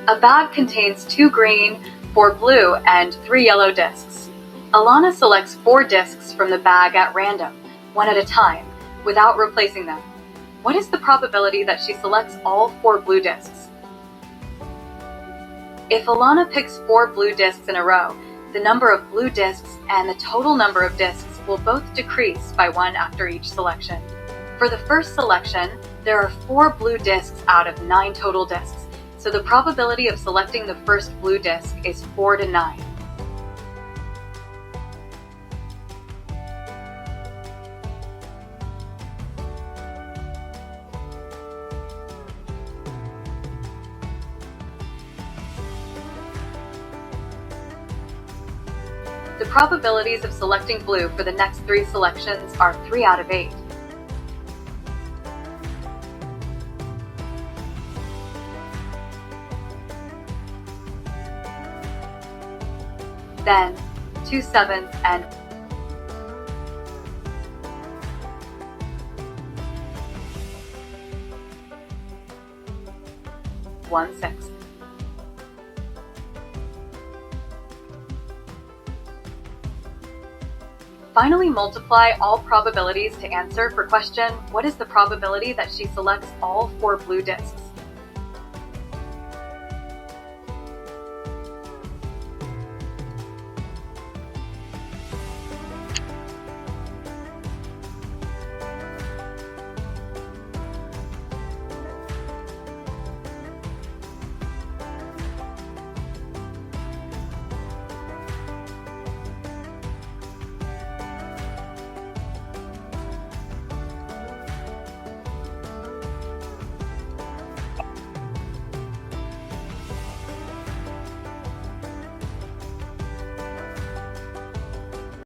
A bag contains 2 green, 4 blue, and 3 yellow discs. Alana selects 4 discs from the bag at random, one at a time, without replacing them. What is the probability that she selects all 4 blue discs? If Alana picks 4 blue discs in a row, the number of blue discs and the total number of discs will both decrease by 1 after each selection. For the first selection, there are 4 blue discs out of 9 total discs, so the probability of selecting the first blue disc is 4 to 9. The probabilities of selecting blue for the next 3 selections are 3 out of 8. Then 2 7s and 1 6. Finally, multiply all probabilities to answer for question, what is the probability that she selects all 4 blue discs?